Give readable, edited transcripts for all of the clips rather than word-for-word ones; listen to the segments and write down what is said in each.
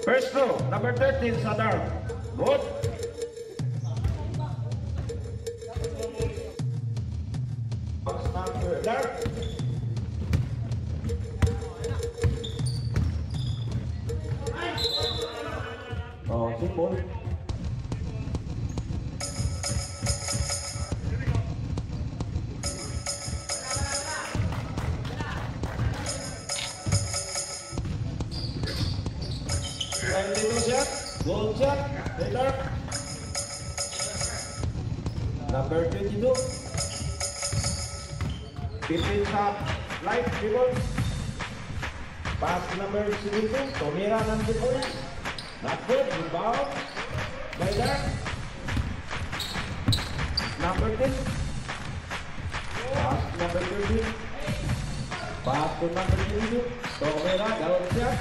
First row, number 13, Sadar. Good. Number Dark. Oh, simple. Goal shot, later. Number 22. 15 shot, light dribble. Pass number 17. Tomira number 4. Not good, rebound. Later. Number 10. Pass number 13. Pass to number 22. Tomira, goal shot.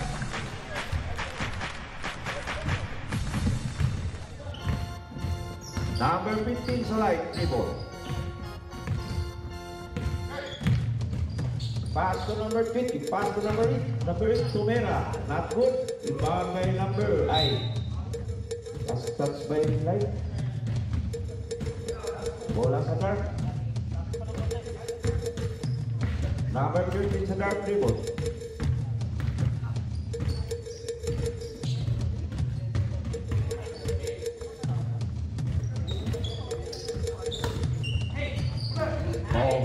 Number 15, Salai, dribble. Pass to number 20, pass to number 8, Tumera, not good. Rebound by number 9. Pass touch by 9. Bola sa dark. Number 13, sa dark, dribble.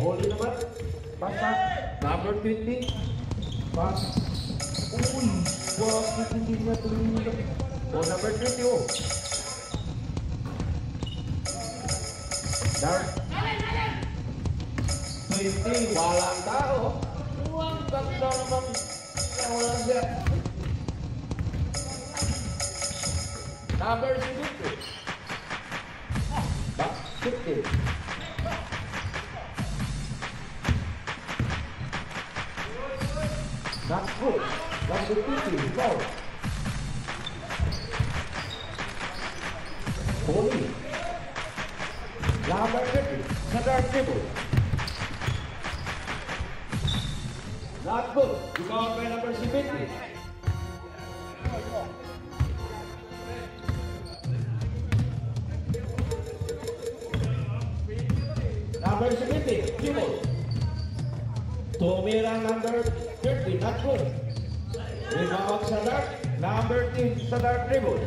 Holy naman. Pass. Number 20. Pass. Uy. Bakit hindi na tumulong? Oh, number 20. Oh. Dark. 20. Walang tao. Walang ganda naman. Walang siya. Number 50. Back 50. Not good. Number 50, go. Holy. Number 50, Sadar dribble. Not good. Rebound by number 70. Number 70, dribble. Tomira number 30, not good. Rebound Sadar, number 10, Sadar dribble.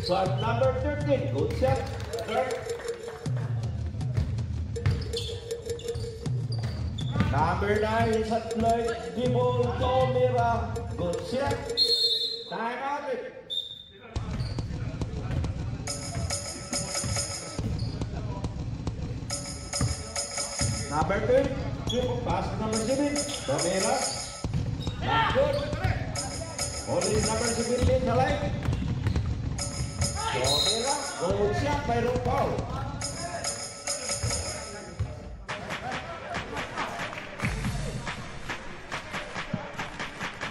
Shot number 13, good shot. Third. Number 9, Satlay, dribble, Tomira, good shot. Time out it. Number 10, dribble pass to number 7, Tomira. Not good. Only number 17, Salai. Tomira, good shot by Rupal.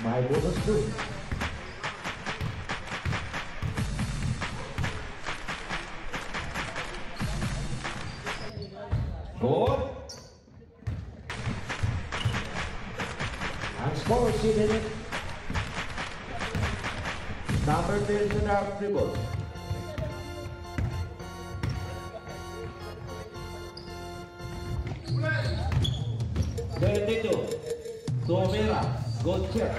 My bonus too. Good. And score 6 minutes. Number 10 to the dribble. Tomira, good check.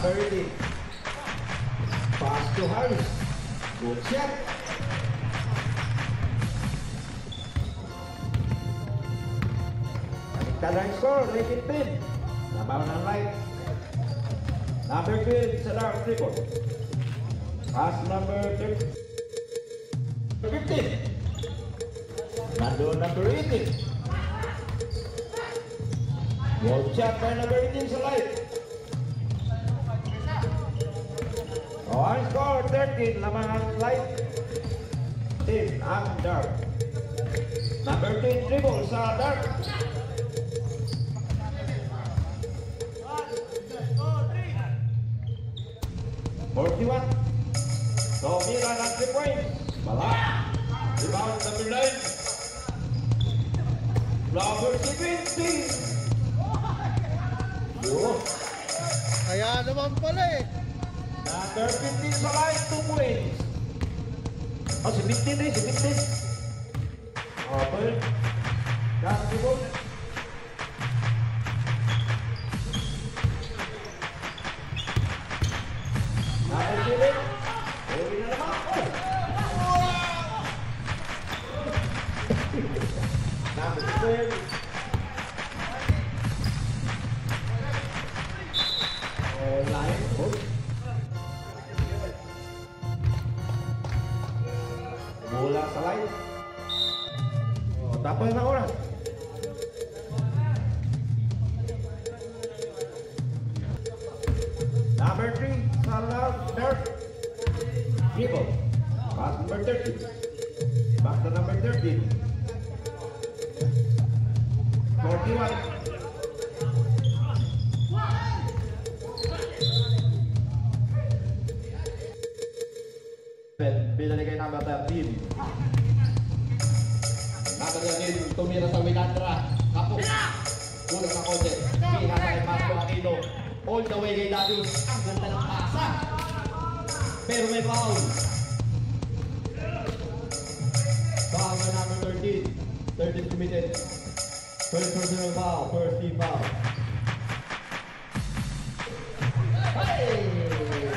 Number 18. Pass to Harris. Good shot. Baliktaran score, 18. Nabaw ng light. Number 12, Sadar Tripod. Pass number 15. Nandun number 18. Good shot by number 18 sa light. One score, 13. Lamang ang light. 10 ang dark. Number 10 dribble sa dark. 41. Tomira ng 3 points. Bala. Rebound number 9. Number 17. Yo. Kaya naman pala eh. Number 15 sa line, 2 points. Oh, 17 eh, 17. Open. Gas to go. Number 7. Uwi na naman. Number 12. Line. Bola sa line. Tapos na oras. Number 3, Salah Dirk. Dribble. Pass number 30. Back to number 13. 41. Binalik kay number 13. Number 13, tumira sa Winandra. Kapok. Kulang na konti. Piha kay Marco Aquino. All the way kay Darius. Ang ganda ng pasa. Pero may foul. Foul na number 13. 13 committed. First personal foul. First team foul. Hey!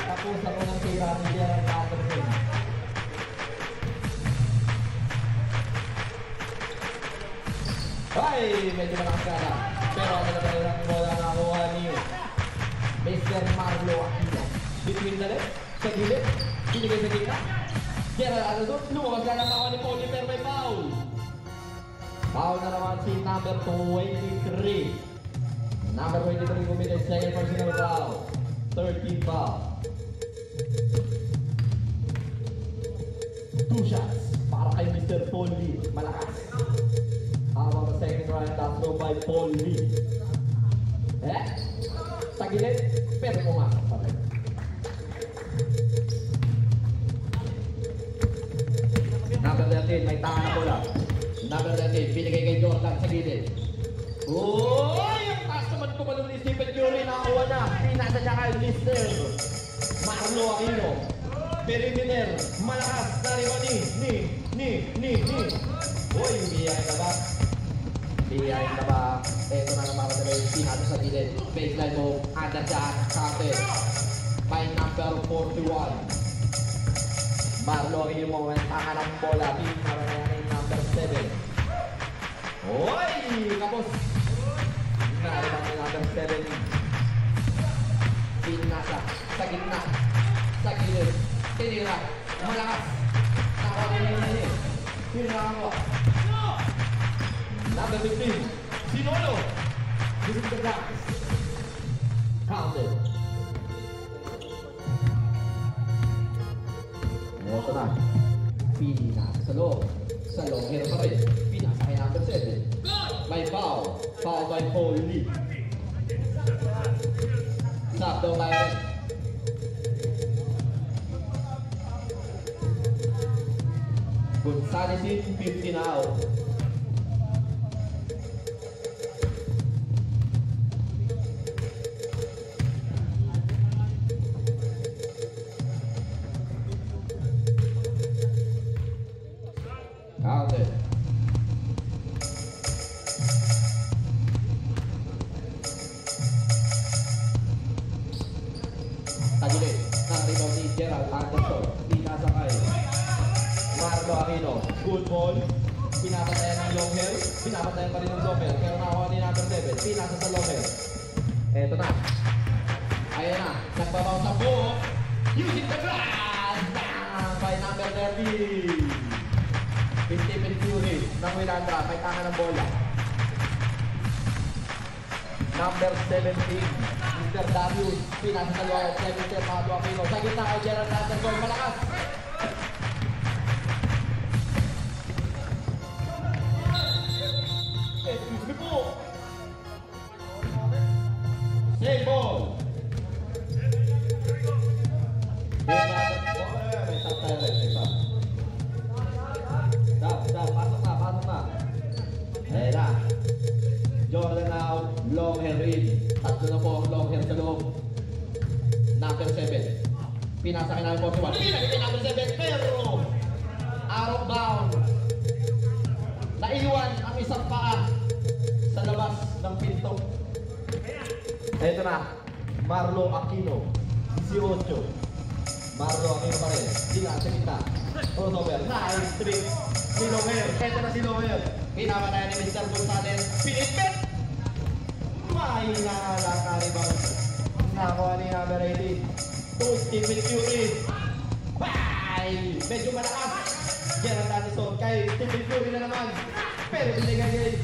Tapos ako ng tira ni Gerald Anderson. Ay, medyo malakas ka na. Pero ano na tayo ng bola na nakuha ni Mr. Marlo Aquino. Between the left, sa gilid, binigay sa gitna. Gerald Anderson, lumabas ka ng tawa ni Poli, pero may foul. Foul na naman si number 23. Number 23 committed second personal foul. 13 foul. 2 shots para kay Mr. Paul Lee. Malakas. Habang sa second round, that's go by Paul Lee. Sa gilid, pero pumasok pa rin. Number 13, may tanga na bola. Number 13, binigay kay Jordan sa gilid. Uy! Ang taas naman kumalo ni Stephen Curry. Nakakuha na. Pinasa niya kay Mr. Marlo Aquino. Perimeter. Malakas. Nariwa ni. Uy, biyay na ba? Biyay na ba? Ito na naman na yung pinasa sa gilid. Baseline mo. Under dyan. Captain. By number 41. Marlo Aquino mo. Tanga ng bola. Pinara na yan yung number 7. Uy! Kapos! Naribang yung number 7. Pinasa. Sa gitna. Sa gilid. Tinira. Malakas. Nakakuha na yun. Pinaka. Number 15. Sinolo. This is the box. Counted. Ito na. Pinasa sa loob. Sa long hair pa rin. Pinasa kay number 7. May foul. Foul by Paul Lee. Stop daw tayo rin. Gonzales in 50 now. Counted. Gerald Anderson. Pinasa kay Marlo Aquino. Good ball. Pinapatayan ng long hair. Pinapatayan pa rin ng long hair. Pero nakuha ni number 7. Pinasa sa long hair. Eto na. Ayan na. Nagbabaw sa buo. Using the glass. Bang! By number 30. Stephen Curry ng Wilandra. May tanga ng bola. Number 17. Mr. Darius. Pinasa sa loob. Mr. Marlo Aquino. Sa gitna kay Gerald Anderson. Malakas. Excuse me po. Save ball. May stop tayo rin. Stop. Pasok na. Ayan na. Jordan out. Long hair in. Tatlo na po ang long hair sa loob. Number 7. Pinasa kay number 41. Pinagay kay number 7. Pero out of bound. Naiwan ang isang paa sa labas ng pinto. Ito na, Marlo Aquino, 18. Marlo Aquino pa rin, sila sa kita. Crossover, nice trick. Si Lomer, ito na si Lomer. Pinapatayan ni Mr. Gonzalez, pinipit! May nakalakari ba? Nakuha ni number 18. To Stephen Curry. Bye! Medyo malakas. Gerald Anderson kay Stephen Curry na naman. Pero binigay kay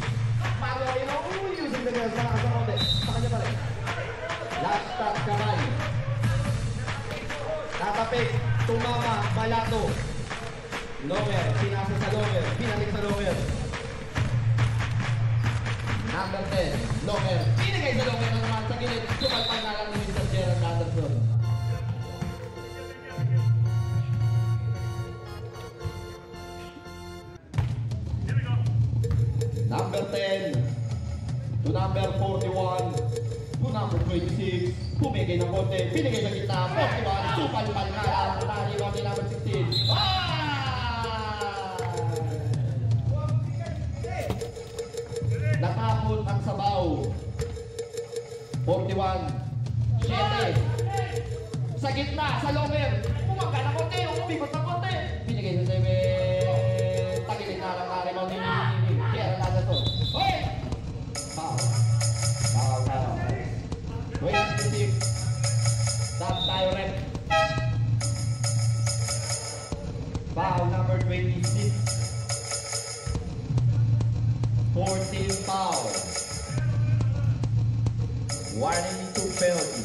Marlo Aquino. Using the girls, malakas na konti. Sa kanya pa rin. Last stop kamay. Tatapik, tumama, balato. Lomer, pinasa sa Lomer, pinalik sa Lomer. Number 10, Lomer, pinigay sa Lomer na naman sa gilid. Sumalpang na lang ni Mr. Gerald Anderson. Number 10 to number 41 to number 26. Pumigay ng konti, pinigay sa gitna, 41, supal-pal nga lang, naliwan ni number 16. Nakapon ang sabaw. 41, 7. Sa gitna, sa Lomer, pumangka ng konti, umibot ng konti. Pinigay sa 7. Tagilid na lang naliwan ni Gerald Anderson. Hoy! Foul. 26. Stop tayo rep. Foul number 26. 14 foul. Warning to penalty.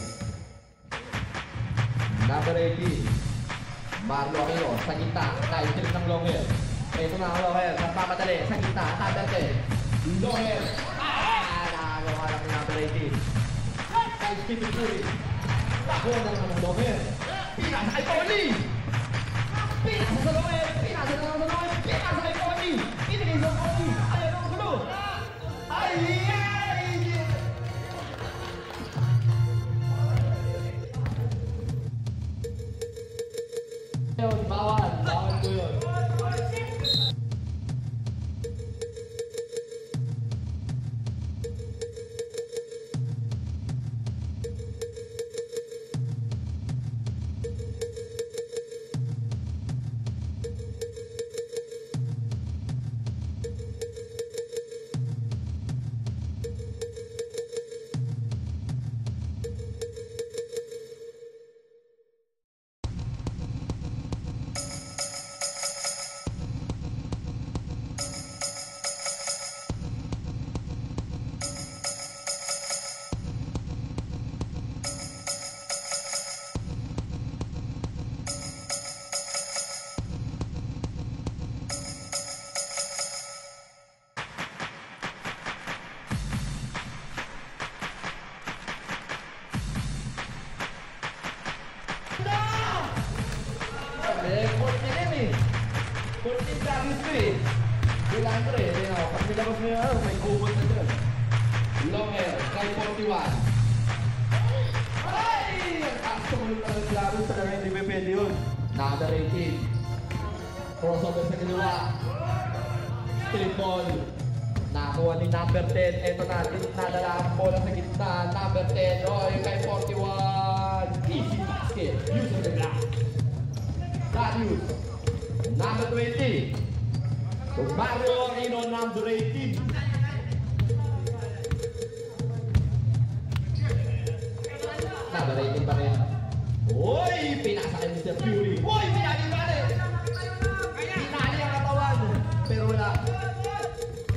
Number 18. Marlo Aquino sa gitna. Tayo trip ng long hair. Ito na ang long hair. Nagpapadali sa gitna. Taberte. Long hair. Nakagawa lang ni number 18. Kay Stephen Curry. Nakuha na naman ng Lomer. Pinasa kay Pony. Pinasa sa Lomer. Pinasa na naman sa Lomer. Pinasa kay Pony. Pinigay sa Pony. Ayaw na gulo. Ay! Bawal ko yun. Kunting Darius ko eh. Kailangan ko rin. Pag nilabas mo yun, may kubot na dyan. Long hair, kay 41. Ay! Ang taas sumunod na ng Darius. Talaga hindi may pwede yun. Number 18. Crossover sa ginawa. Straight ball. Nakuha ni number 10. Ito natin, nadala ang bola sa gitna. Number 10. Oh, yung kay 41. Easy basket. Using the glass. Darius. Number 20. Mario Aquino, number 18. Number 18 pa rin. Uy! Pinasa kay Mr. Fury. Uy! Pinali pa rin! Pinali ang katawan. Pero wala.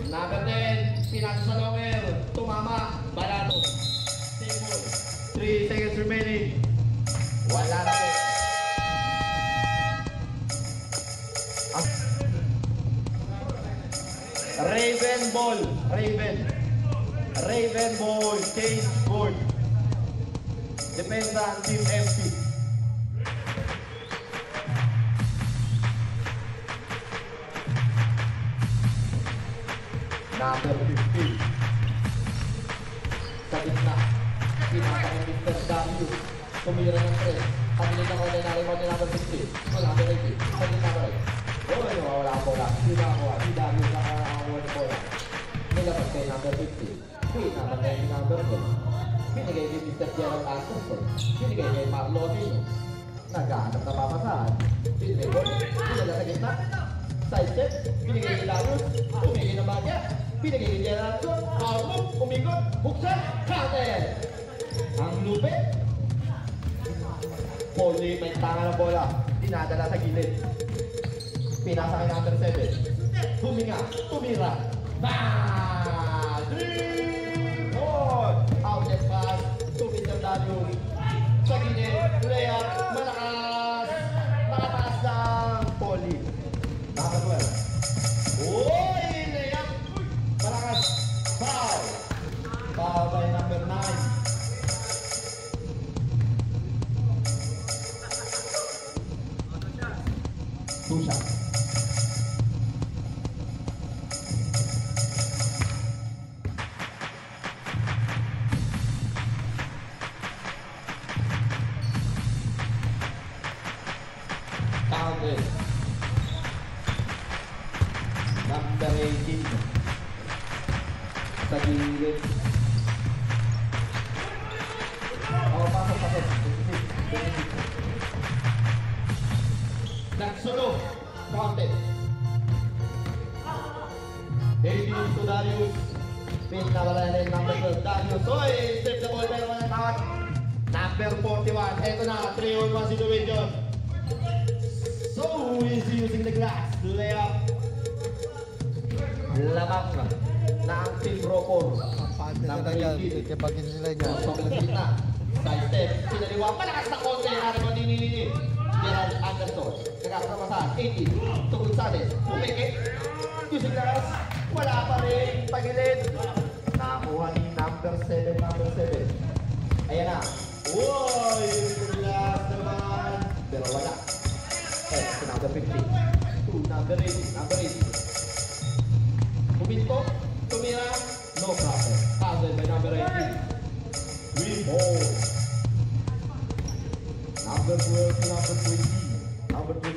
Number 10. Pinasa sa longer. Tumama. Balato. Simple. 3 seconds remaining. Wala na po. Raven ball. Raven ball. Change board. Depensa ang Team MP. Number 15. Sa gitna. Pinasa ng Mr. Darius. Kumira ng 3. Pabilis ang ordinary mo ni number 15. Wala ko rin. Sa gitna ko rin. Oh, ano, wala ko lang. Di Darius lang ang award ko lang. Nilabas kay number 15. Pinasa kay number 10. Binigay kay Mr. Gerald Anderson. Binigay kay Marlo Aquino. Naghahanap na papasahan. Binigay ko. Binigay sa gitna. Side step. Binigay kay Darius. Umigay na bagya. Binigay kay Gerald Anderson. Outlook. Umikot. Buksan. Counter. Ang lupit. Poli. May tanga ng bola. Dinadala sa gilid. Pinasa kay number 7. Huminga. Tumira. Madrid! Outlet pass to Mr. Darius. Sa gilid, layup, malakas. Nakataas ng Poli. Number 12. Uy! Layup! Malakas. Foul. Foul by number 9. Two shots. Counted. Number 18. Sa gilid. Pasok. Nagsulo. Counted. 18 to Darius. Pin na wala na yung number 12. Darius. Oy! Strip the ball pero wala tawag. Number 41. Eto na. 3-on-1 situation. So easy using the glass. Layup. Lamang na ang Team Roper. Number 18. Kipagin sila dyan. Sobrang kita. Side step. Sinaliwa. Malakas na konti. Narin mo dinilini. Gerald Anderson. Nagkakasama sa 18. Tungkol sa atin. Pumikit. Using glass. Wala pa rin. Pagilid. Nakuha ni number 7. Ayan na. Uy! Using glass naman. Pero wala. To number 15. To number 18. Puminto. Tumira. No problem. Puzzle by number 18. Green ball. Number 12 to number 20. Number 20.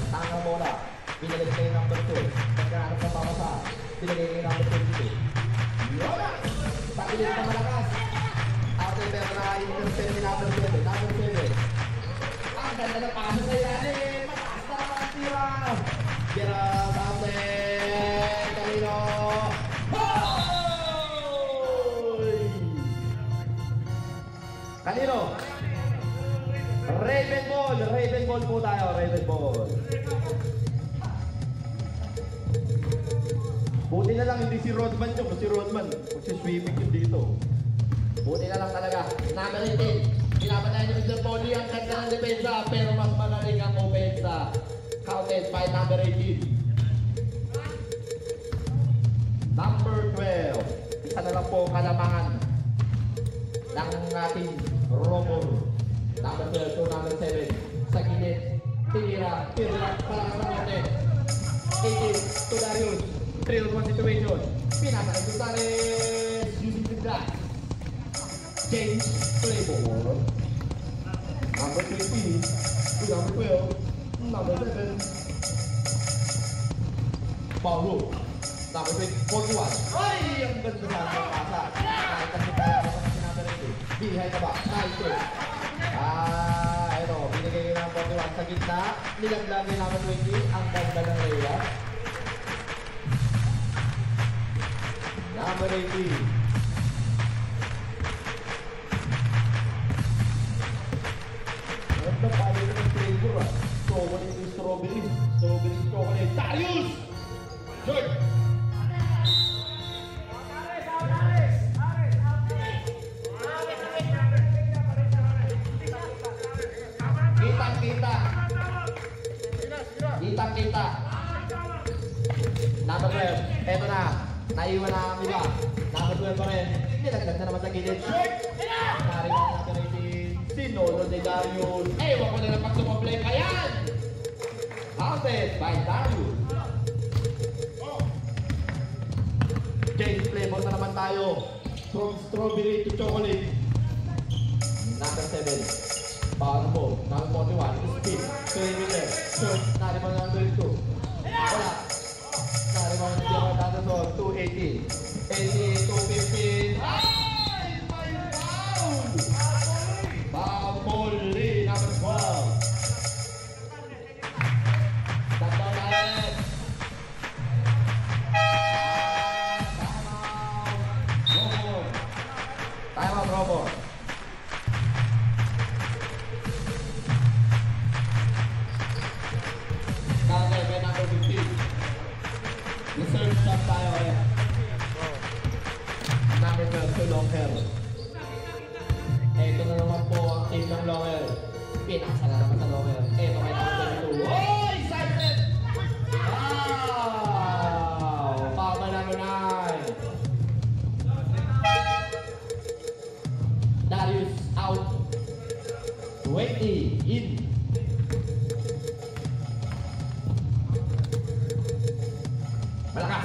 Tanga mo na. Pinagay kay number 12. Pagkahanap ng pamasa. Pinagay kay number 22. Yola! Pakilit na malakas. After pero nakaka-intercept ni number 7. Number 7. Ang ganda na paso sa ilalim. Mataas na naman ang tira. Gerald Anderson. Kanino. Hoy! Kanino? Raven ball po tayo. Raven ball. Buti na lang hindi si Rodman yun. Si Rodman, magsiswimming yun dito. Buti na lang talaga. Number 18. Pinapanayan ni Mr. Poli ang kanya ng depensa, pero mas magaling ang opensa. Counted by number 18. Number 12. Isa na lang po kalamangan ng ating Roper. Number 12 to number 7. Sa gilid. Tinira. Palakas ng konti. 18 to Darius. 3-on-1 situation. Pinasa ng Gonzales. Using the glass. Change play ball. Number 20 to number 12. Number 7. Paulo. Number 41. Ay! Ang ganda sa ating pasa. Kahit ang kita yung number 8. Bihay na ba? Nice. Ito. Binigay ng 41 sa gitna. Nilaglagay naman 20 ang ganda ng Rhea. Number 18. Ganda pa rin ng flavor ah. Chocolate yung strawberry. Strawberry chocolate. Darius! George! Kitang-kita. Kitang-kita. Number 12. Eto na. Naiwan na ang iba. Number 12 pa rin. Nilagdag na naman sa gilid. Shoot! Nariwan natin ang sinolo ni Darius. Ewan ko na lang pag sumablay pa yan. Counted by Darius. Change flavor na naman tayo. From strawberry to chocolate. Number 7. Paano po? Number 41. Speed. Perimeter. Shoot. Nariwan na ang 22. Wala. Nariwan na ang Dinosaur. 218. 88. 215. Ay! May foul! Foul Lee. Number 12. Touchdown ulit. Time out, Robo. Counter by number 15. Reserve shot tayo eh. Number 12 to long hair. Ito na naman po ang team ng long hair. Pinakasa na naman sa long hair. Ito kay number 2. Oh! Excited! Wow! Foul by number 9. Darius out. 20 in. Malakas.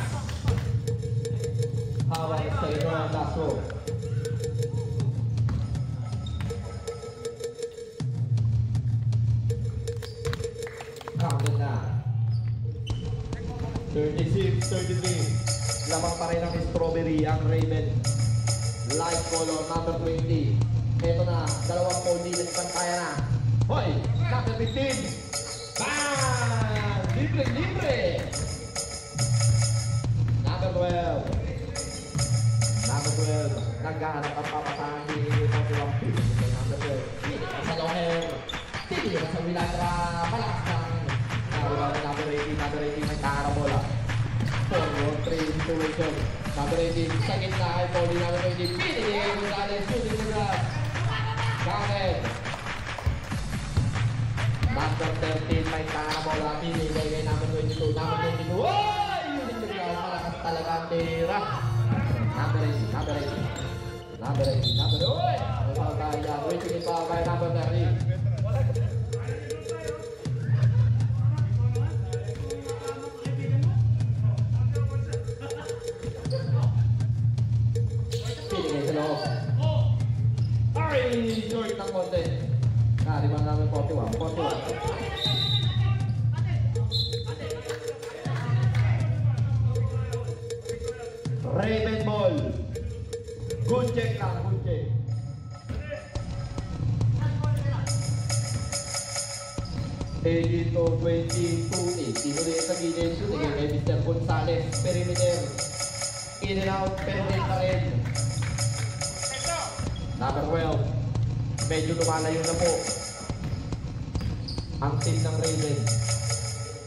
Hawak sa ito ang laso. Counted na. 36, 33. Lamang pa rin ang strawberry ang Raven. Light color number 20. Ito na, dalawang paulitin pantaya na. Hoy! Number 15! Bang! Libre, libre! Number 12. Number 12. Naghahanap ang papatahan ni Motiwang Pili. Number 12. Pili ka sa loher. Pili ka sa Wilagra. Malakas ng number 18. Number 18 may tara bola. 4-3 situation. Number 18 sa gitna ay Poli. Number 20. Pili ka Gonzales. Shooting the grass. Counted. Number 13 may tara bola. Pili kay number 22. Number 22. Oy! Shooting the grass. Malakas talaga ang tira. Number 18, number 18. Number 18, number 18. Uy! May foul tayo dyan. Waiting it foul by number 30. Pinigay sa loob. Ay! Short ng konti. Nariman namin 41. 41. Raven ball. Good check lang, good check. Dito 22. Dito rin sa gilid. Shooting kay Mr. Gonzales. Perimeter. In and out. Perimeter pa rin. Number 12. Medyo lumalayo na po ang team ng Raven.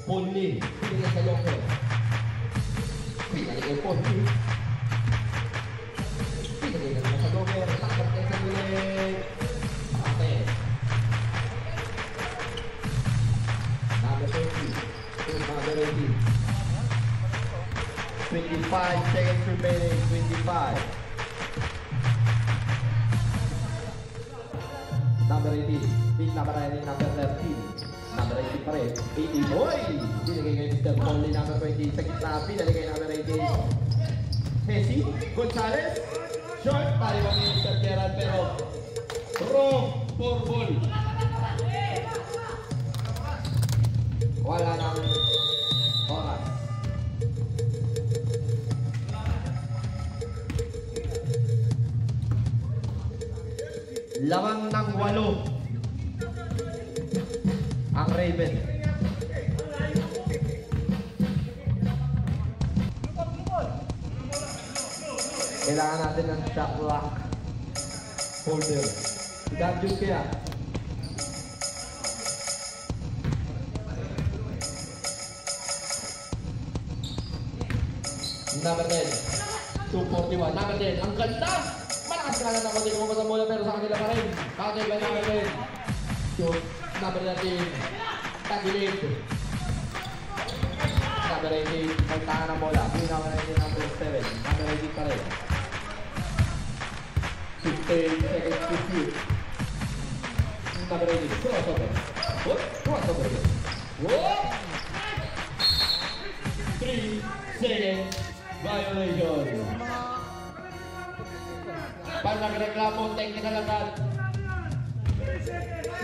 Punli. Pinigay sa long hair. Pinigay kay Punli. Pinigay na naman sa long hair. Takot kayo sa gilid. Ate. Number 20. Number 18. 25 seconds remaining. 25. Number 18. Big number 9. Number 13. Number 18 pa rin. 18. Boy! Binigay kay Mr. Polly. Number 20. Sa gitna. Binigay kay number 18. Hesi. Gonzales. Short. Pari ba ni Mr. Gerald pero wrong for ball. Wala nang oras. Lamang ng 8. Raven. Kailangan natin ng shot lock holder. Gadget kaya. Number 10. 241. Number 10. Ang ganda! Malakas ka lang ako din kung sa mula pero sa kanila pa rin. Counted by number 10. Shoot. Number 13. Tagilid. Number 18. Magtahan ng bola. Number 18. Number 7. Number 18 pa rin. 15 seconds to shoot. Number 18. Crossover. What? Crossover. What? 3 seconds. Violation. Pag nagreklamo, technical agad.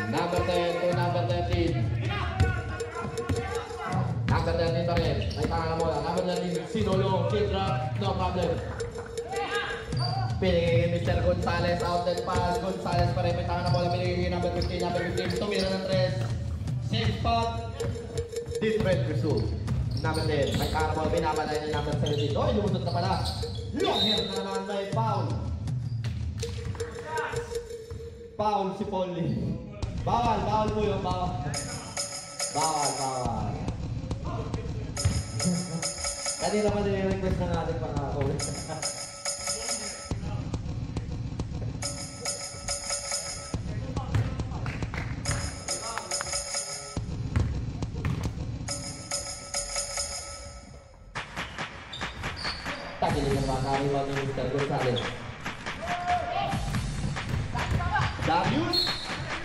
Number 10 to number 13. Number 13 pa rin. May tangan mo lang. Number 13, sinulong, kid drop, no problem. Pinigay Mr. Gonzales, outlet pass. Gonzales pa rin. May tangan na bola. Pinigay number 15, number 15. Tumira ng 3. Same spot. Different result. Number 10. May tangan na bola. Pinapalay ni number 17. Oh, lumunod na pala. Long hair na naman may foul. Foul si Polly. Bawal, bawal po yung bawal. Bawal, bawal. Kanina pa nire-request na natin pangako. Tagilid ng mga kariba ni Mr. Gonzales. Darius!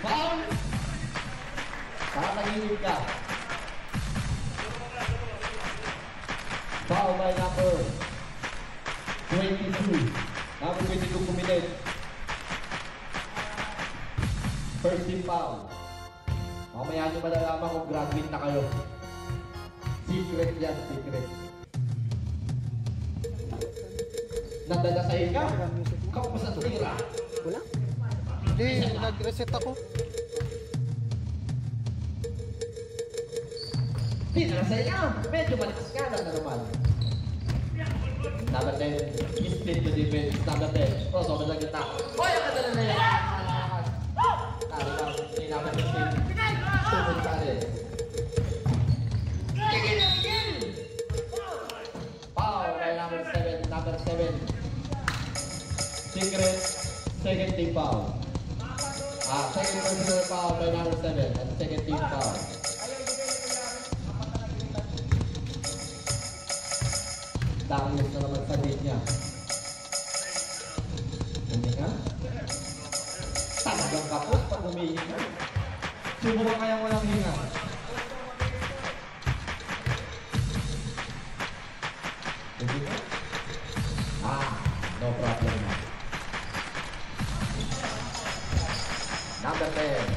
Foul! Tatagilid ka. Foul by number 22. Number 22 committed. First team foul. Mamaya nyo malalaman kung graduate na kayo. Secret yan, secret. Nagdadasahin ka? Kapos at tira. Wala? Hindi, nag-reset ako. Pinasay ka! Medyo malakas ka na naman. Number 10, split the defense. Number 10, crossover sa gitna. Hoy, ang ganda na yan! Talagang si number 15. Tungkol sa rin. Kikil! Foul by number 7. Number 7. Secret, second team foul. Second personal foul by number 7. And second team foul. Darius na naman sa lead niya. Hindi nga. Talagang kapos pag humihinga. Subukan kaya walang hinga. Hindi nga. No problem. Number 10.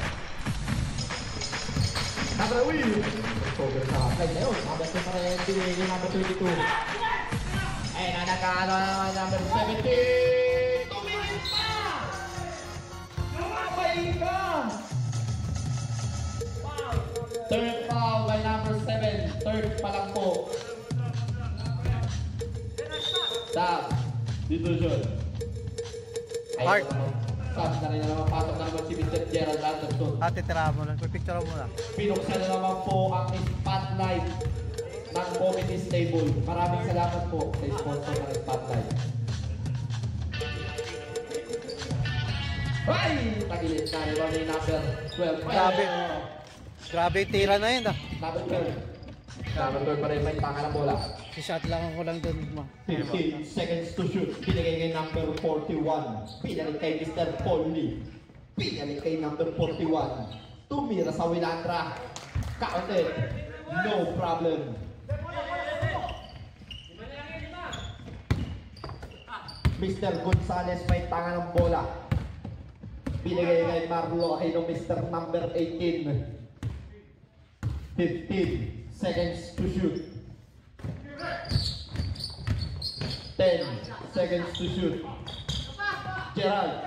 Number 1. Over sa play na yun. Number 10 pa rin. Pinigil number 22. Eh, nanakaano naman number 17! Tumingin pa! Namabay ka! Third foul by number 7. Third pa lang po. Stop. Dito siya. Mark. Stop na rin na naman. Pasok na naman si Mr. Gerald Anderson. Titira mo lang. Pipicture mo lang. Pinuksan na naman po ang spotlight ng committee stable. Maraming salamat po sa sponsor ng spotlight. Ay! Tagilid na rin ni number 12. Grabe. Grabe yung tira na yun ah. Number 12. Number 12 pa rin may tanga ng bola. Si-shot lang ako lang dun. 15 seconds to shoot. Pinagay kay number 41. Pinalik kay Mr. Polly. Pinalik kay number 41. Tumira sa Wilandra. Counted. No problem. Mr. Gonzales may tanga ng bola. Pinagay kay Marlo ay no Mr. number 18. 15 seconds to shoot. 10 seconds to shoot. Gerald.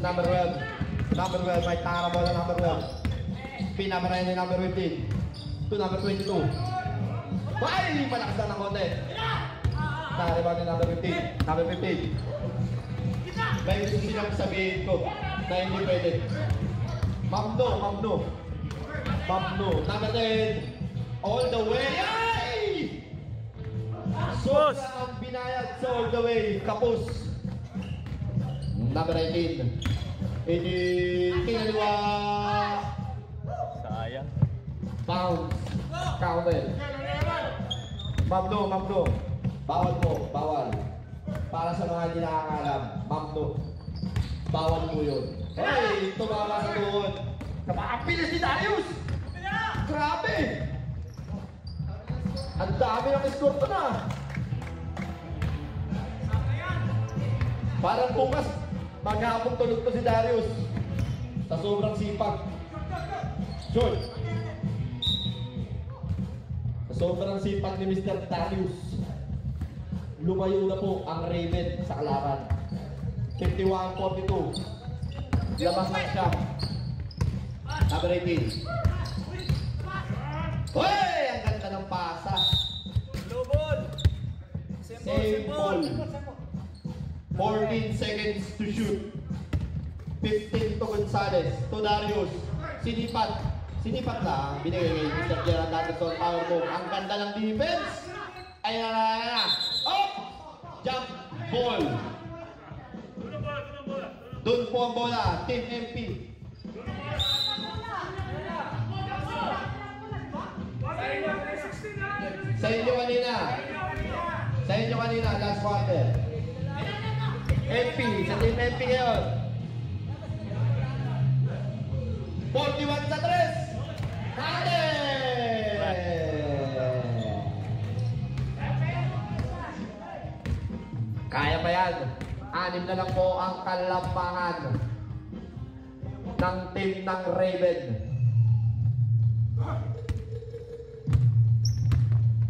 number 12. Number 12, may tara bola number 12. Pinamarayan ni number 15. To number 22. Ay, malakas lang ng konti. Nakariba ni number 15. Number 15. May gusto silang sabihin ko na hindi pwede. Mamno. Number 10. All the way. Ay! Sobrang binayad sa all the way. Kapus. Number 18. Kinaliwa. Sayang. Bounce. Counted. Mamno. Bawal. Para sa mga hindi nakakalam, Mamno. Bawal mo yun. Hey! Tumama sa tuhod. Napakapilis ni Darius! Grabe! Ang dami ng score ko na! Parang bukas, maghapong tulog ko si Darius. Sa sobrang sipag. Shoot! Sa sobrang sipag ni Mr. Darius, lumayo na po ang Raven sa kalaban. 51-42. Labas lang siya. Number 18. Hoy! Ang ganda ng pasa. Low ball. Same ball. 14 seconds to shoot. 15 to Gonzales. To Darius. Sinipat lang. Binigay kay Mr. Gerald Anderson. Power move. Ang ganda ng defense. Ayan. Oh! Jump ball. Doon po ang bola. Team MP. Sa inyo kanina, last quarter. MP, sa team MP ngayon. 41 sa 3. Kate! Kaya pa yan. 6 na lang po ang kalampahan ng team ng Raven.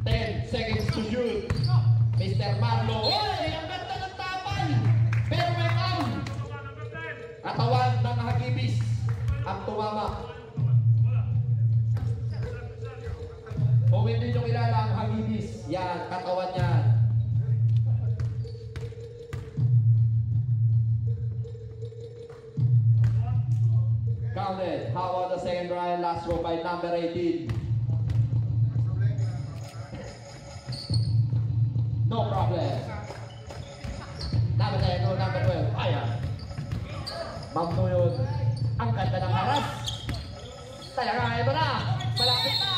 10 seconds to shoot. Mr. Marlo. Oy! Ang ganda ng tapal! Pero may foul! Katawan ng Hagibis ang tumama. Kung hindi nyo kilala ang Hagibis, yan, katawan yan. Counted. How about the second round? Last row by number 18. No problem. Number 10 o number 12. Ayan. Mamno yun. Ang ganda ng haras. Talaga, ito na. Malapit na.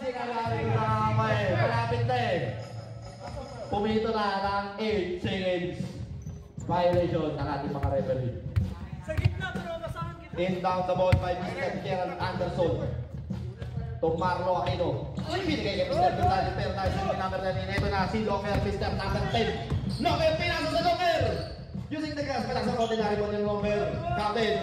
Sinalari na kamay. Malapit na eh. Pumito na ng 8 seconds. Violation ng ating mga referee. Sa gitna, pero kasama kita. In down the ball by Mr. Gerald Anderson. To Marlo Aquino. Binigay kay Mr. Gonzales Pernas yung number 9. Ito na si Locker, Mr. number 10. Locker, pinasa sa Locker! Using the gas, palak sa ordinary ball yung Locker. Captain.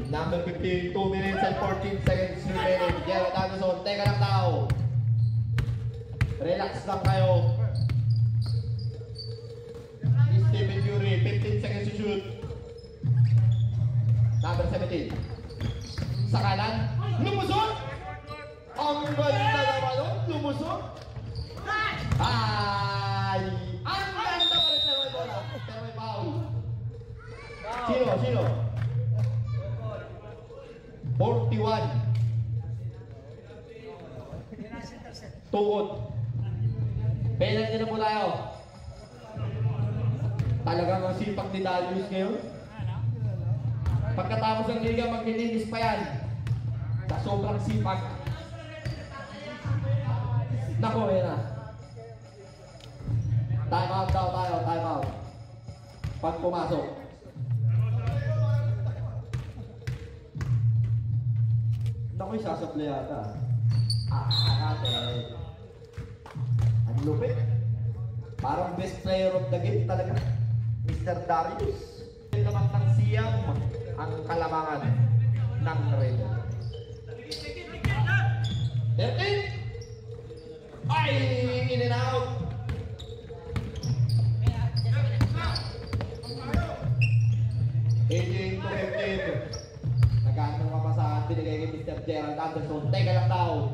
Number 15, 2 minutes and 14 seconds remaining. Gerald Anderson, teka lang tao. Relax lang kayo. Stephen Curry, 15 seconds to shoot. Number 17. Sa kanan, lumusot! Ang ganda naman nun, lumusot! Ay! Ang ganda pa rin na may bola, pero may foul. Sino? 41. Tuot. Penalty na po tayo. Talagang ang sipak ni Darius ngayon. Pagkatapos ng liga, maglilinis pa yan. Sa sobrang sipag. Nako, yan na. Time out daw tayo, time out. Pag pumasok. Nako'y sasablay yata. Ate. Ang lupit. Parang best player of the game talaga. Mr. Darius. Naman ng siyam ang kalamangan ng Red. 13. Ay! In and out. binigay kay Mr. Gerald Anderson. Teka lang daw.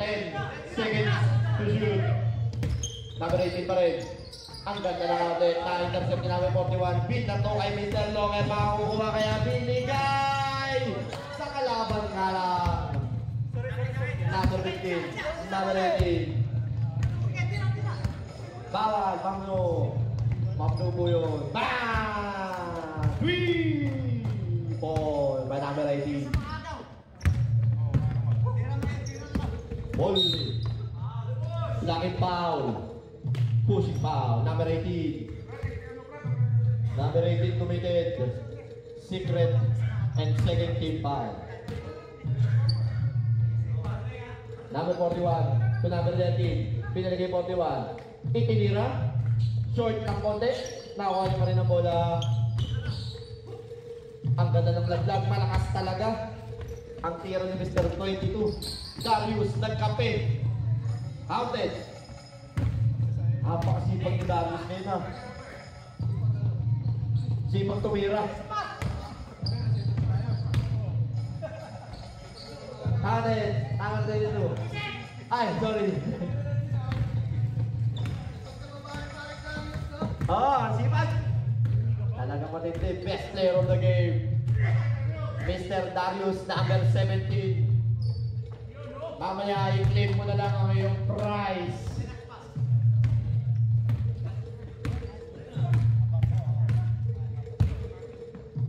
10 seconds to shoot. Number 18 pa rin. Ang ganda na natin. Na-intercept ni number 41. Beat na to kay Mr. Longer. Makakukuha kaya binigay sa kalaban nga lang. Number 15. Number 18. Bawal. Mamno po yun. Bang! 3 point by number 18. Only. Laki foul. Pushing foul. Number 18. Number 18 committed. Secret and second team foul. Number 41 to number 13. Pinalagay 41. Itinira. Short ng konti. Nakuha niya pa rin ang bola. Ang ganda ng laglag. Malakas talaga. Ang tira ni Mr. 22. Darius nagkape. Outed. Napakasipag ni Darius ngayon na. Sipag tumira. Tangan tayo dito. Ay, sorry. Sipag. Talagang matindi. Best player of the game. Mr. Darius, number 17. Mamaya, i-claim mo na lang ang iyong prize.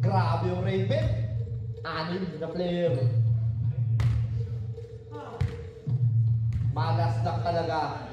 Grabe yung Raven. 6 na player. Malas lang talaga.